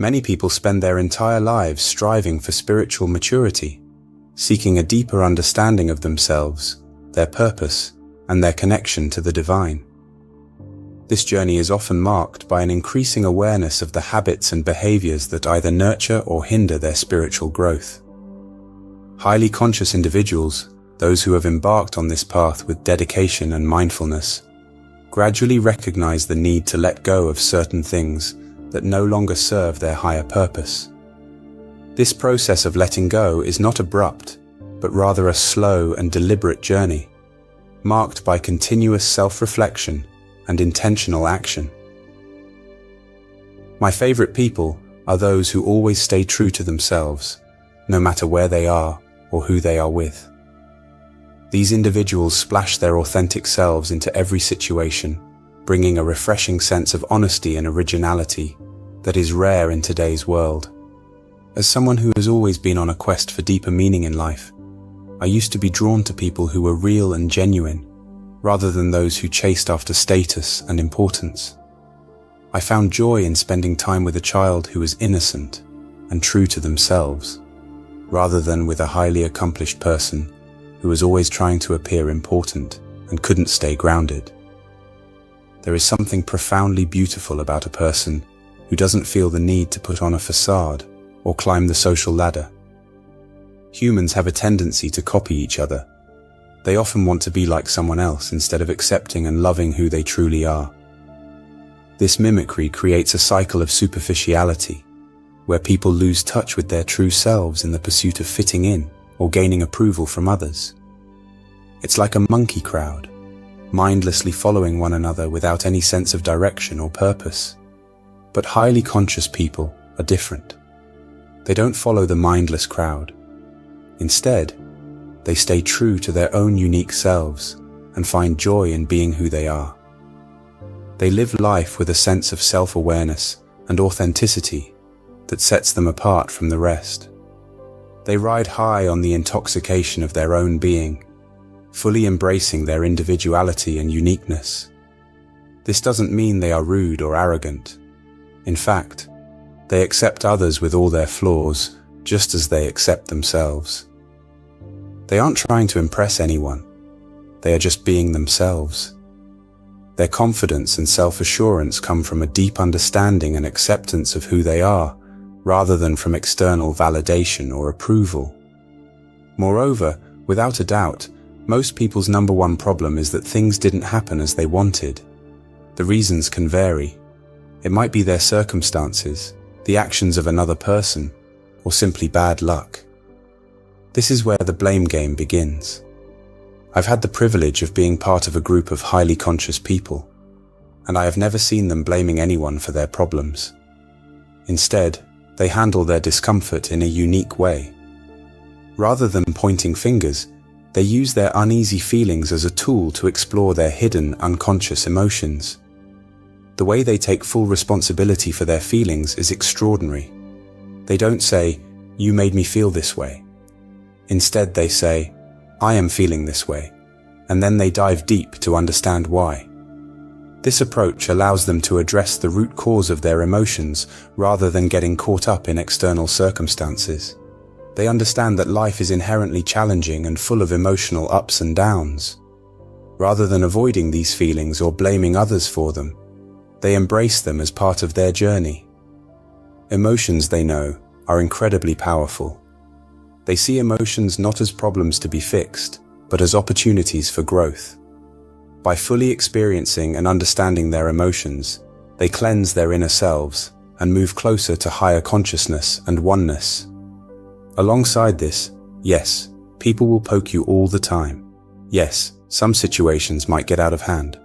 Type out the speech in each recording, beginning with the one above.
Many people spend their entire lives striving for spiritual maturity, seeking a deeper understanding of themselves, their purpose, and their connection to the divine. This journey is often marked by an increasing awareness of the habits and behaviors that either nurture or hinder their spiritual growth. Highly conscious individuals, those who have embarked on this path with dedication and mindfulness, gradually recognize the need to let go of certain things that no longer serve their higher purpose. This process of letting go is not abrupt, but rather a slow and deliberate journey, marked by continuous self-reflection and intentional action. My favorite people are those who always stay true to themselves, no matter where they are or who they are with. These individuals splash their authentic selves into every situation, bringing a refreshing sense of honesty and originality that is rare in today's world. As someone who has always been on a quest for deeper meaning in life, I used to be drawn to people who were real and genuine, rather than those who chased after status and importance. I found joy in spending time with a child who was innocent and true to themselves, rather than with a highly accomplished person who was always trying to appear important and couldn't stay grounded. There is something profoundly beautiful about a person who doesn't feel the need to put on a facade or climb the social ladder. Humans have a tendency to copy each other. They often want to be like someone else instead of accepting and loving who they truly are. This mimicry creates a cycle of superficiality, where people lose touch with their true selves in the pursuit of fitting in or gaining approval from others. It's like a monkey crowd, mindlessly following one another without any sense of direction or purpose. But highly conscious people are different. They don't follow the mindless crowd. Instead, they stay true to their own unique selves and find joy in being who they are. They live life with a sense of self-awareness and authenticity that sets them apart from the rest. They ride high on the intoxication of their own being, fully embracing their individuality and uniqueness. This doesn't mean they are rude or arrogant. In fact, they accept others with all their flaws, just as they accept themselves. They aren't trying to impress anyone. They are just being themselves. Their confidence and self-assurance come from a deep understanding and acceptance of who they are, rather than from external validation or approval. Moreover, without a doubt, most people's number one problem is that things didn't happen as they wanted. The reasons can vary. It might be their circumstances, the actions of another person, or simply bad luck. This is where the blame game begins. I've had the privilege of being part of a group of highly conscious people, and I have never seen them blaming anyone for their problems. Instead, they handle their discomfort in a unique way. Rather than pointing fingers, they use their uneasy feelings as a tool to explore their hidden, unconscious emotions. The way they take full responsibility for their feelings is extraordinary. They don't say, "You made me feel this way." Instead, they say, "I am feeling this way," and then they dive deep to understand why. This approach allows them to address the root cause of their emotions rather than getting caught up in external circumstances. They understand that life is inherently challenging and full of emotional ups and downs. Rather than avoiding these feelings or blaming others for them, they embrace them as part of their journey. Emotions, they know, are incredibly powerful. They see emotions not as problems to be fixed, but as opportunities for growth. By fully experiencing and understanding their emotions, they cleanse their inner selves and move closer to higher consciousness and oneness. Alongside this, yes, people will poke you all the time. Yes, some situations might get out of hand.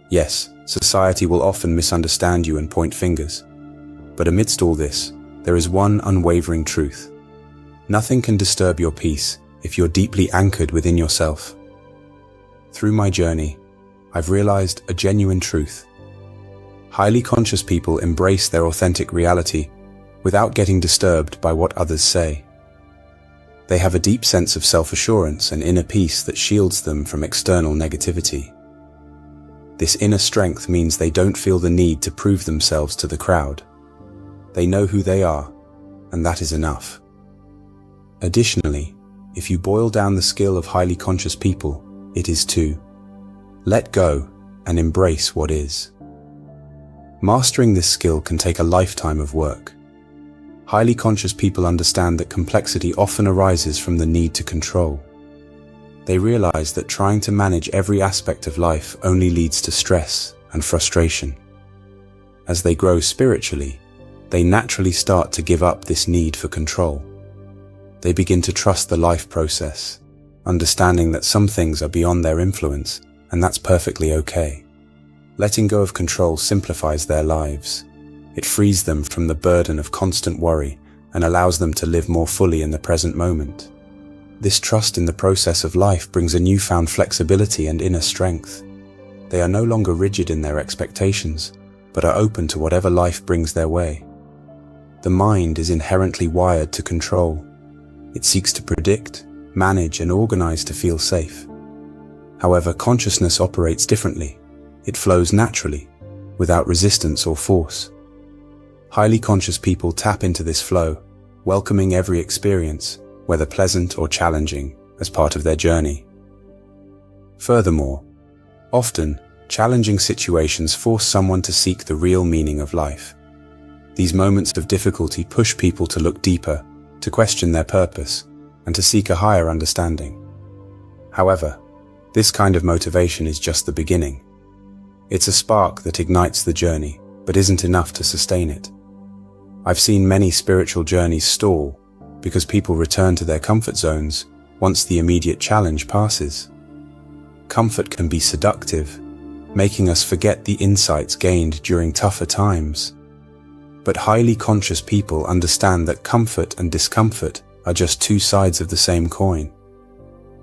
Yes, society will often misunderstand you and point fingers. But amidst all this, there is one unwavering truth. Nothing can disturb your peace if you're deeply anchored within yourself. Through my journey, I've realized a genuine truth. Highly conscious people embrace their authentic reality without getting disturbed by what others say. They have a deep sense of self-assurance and inner peace that shields them from external negativity. This inner strength means they don't feel the need to prove themselves to the crowd. They know who they are, and that is enough. Additionally, if you boil down the skill of highly conscious people, it is to let go and embrace what is. Mastering this skill can take a lifetime of work. Highly conscious people understand that complexity often arises from the need to control. They realize that trying to manage every aspect of life only leads to stress and frustration. As they grow spiritually, they naturally start to give up this need for control. They begin to trust the life process, understanding that some things are beyond their influence, and that's perfectly okay. Letting go of control simplifies their lives. It frees them from the burden of constant worry and allows them to live more fully in the present moment. This trust in the process of life brings a newfound flexibility and inner strength. They are no longer rigid in their expectations, but are open to whatever life brings their way. The mind is inherently wired to control. It seeks to predict, manage, and organize to feel safe. However, consciousness operates differently. It flows naturally, without resistance or force. Highly conscious people tap into this flow, welcoming every experience, whether pleasant or challenging, as part of their journey. Furthermore, often, challenging situations force someone to seek the real meaning of life. These moments of difficulty push people to look deeper, to question their purpose, and to seek a higher understanding. However, this kind of motivation is just the beginning. It's a spark that ignites the journey, but isn't enough to sustain it. I've seen many spiritual journeys stall because people return to their comfort zones once the immediate challenge passes. Comfort can be seductive, making us forget the insights gained during tougher times. But highly conscious people understand that comfort and discomfort are just two sides of the same coin.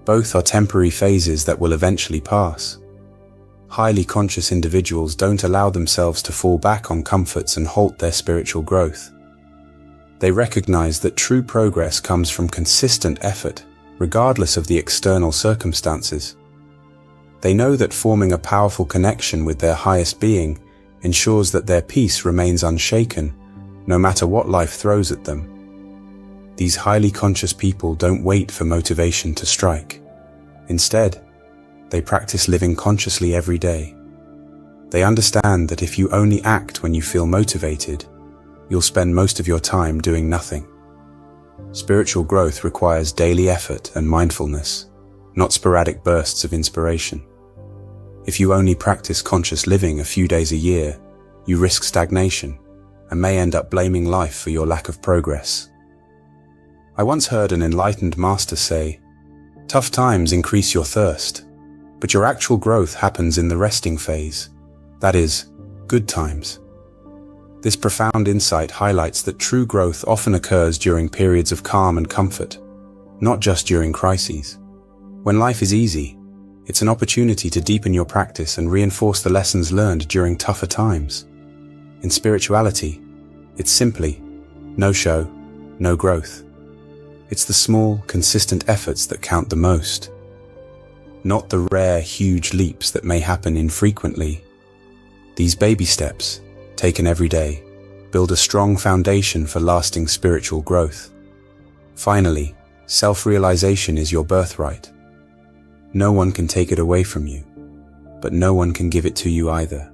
Both are temporary phases that will eventually pass. Highly conscious individuals don't allow themselves to fall back on comforts and halt their spiritual growth. They recognize that true progress comes from consistent effort, regardless of the external circumstances. They know that forming a powerful connection with their highest being ensures that their peace remains unshaken, no matter what life throws at them. These highly conscious people don't wait for motivation to strike. Instead, they practice living consciously every day. They understand that if you only act when you feel motivated, you'll spend most of your time doing nothing. Spiritual growth requires daily effort and mindfulness, not sporadic bursts of inspiration. If you only practice conscious living a few days a year, you risk stagnation and may end up blaming life for your lack of progress. I once heard an enlightened master say, "Tough times increase your thirst, but your actual growth happens in the resting phase, that is, good times." This profound insight highlights that true growth often occurs during periods of calm and comfort, not just during crises. When life is easy, it's an opportunity to deepen your practice and reinforce the lessons learned during tougher times. In spirituality, it's simply no show, no growth. It's the small, consistent efforts that count the most, not the rare, huge leaps that may happen infrequently. These baby steps, taken every day, build a strong foundation for lasting spiritual growth. Finally, self-realization is your birthright. No one can take it away from you, but no one can give it to you either.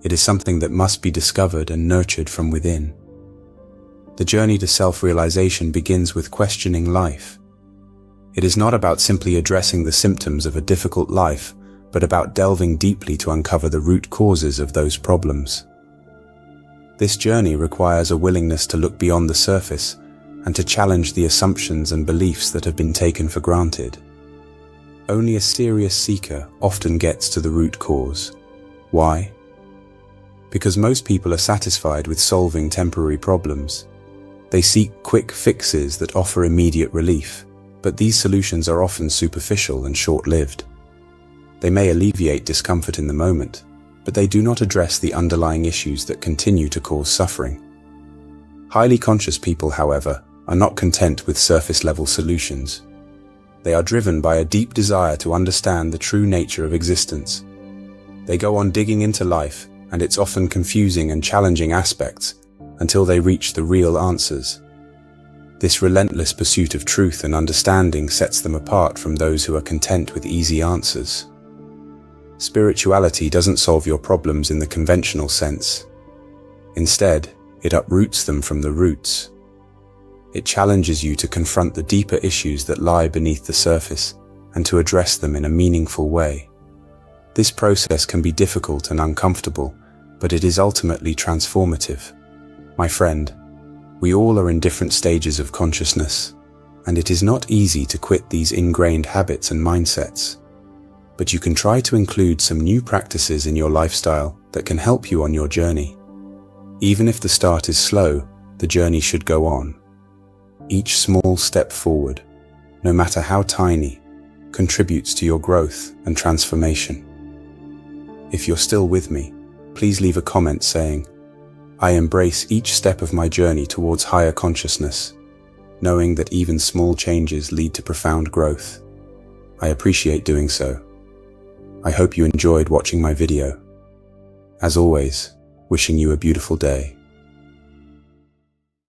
It is something that must be discovered and nurtured from within. The journey to self-realization begins with questioning life. It is not about simply addressing the symptoms of a difficult life, but about delving deeply to uncover the root causes of those problems. This journey requires a willingness to look beyond the surface and to challenge the assumptions and beliefs that have been taken for granted. Only a serious seeker often gets to the root cause. Why? Because most people are satisfied with solving temporary problems. They seek quick fixes that offer immediate relief, but these solutions are often superficial and short-lived. They may alleviate discomfort in the moment, but they do not address the underlying issues that continue to cause suffering. Highly conscious people, however, are not content with surface-level solutions. They are driven by a deep desire to understand the true nature of existence. They go on digging into life and its often confusing and challenging aspects until they reach the real answers. This relentless pursuit of truth and understanding sets them apart from those who are content with easy answers. Spirituality doesn't solve your problems in the conventional sense. Instead, it uproots them from the roots. It challenges you to confront the deeper issues that lie beneath the surface and to address them in a meaningful way. This process can be difficult and uncomfortable, but it is ultimately transformative. My friend, we all are in different stages of consciousness, and it is not easy to quit these ingrained habits and mindsets. But you can try to include some new practices in your lifestyle that can help you on your journey. Even if the start is slow, the journey should go on. Each small step forward, no matter how tiny, contributes to your growth and transformation. If you're still with me, please leave a comment saying, "I embrace each step of my journey towards higher consciousness, knowing that even small changes lead to profound growth." I appreciate doing so. I hope you enjoyed watching my video. As always, wishing you a beautiful day.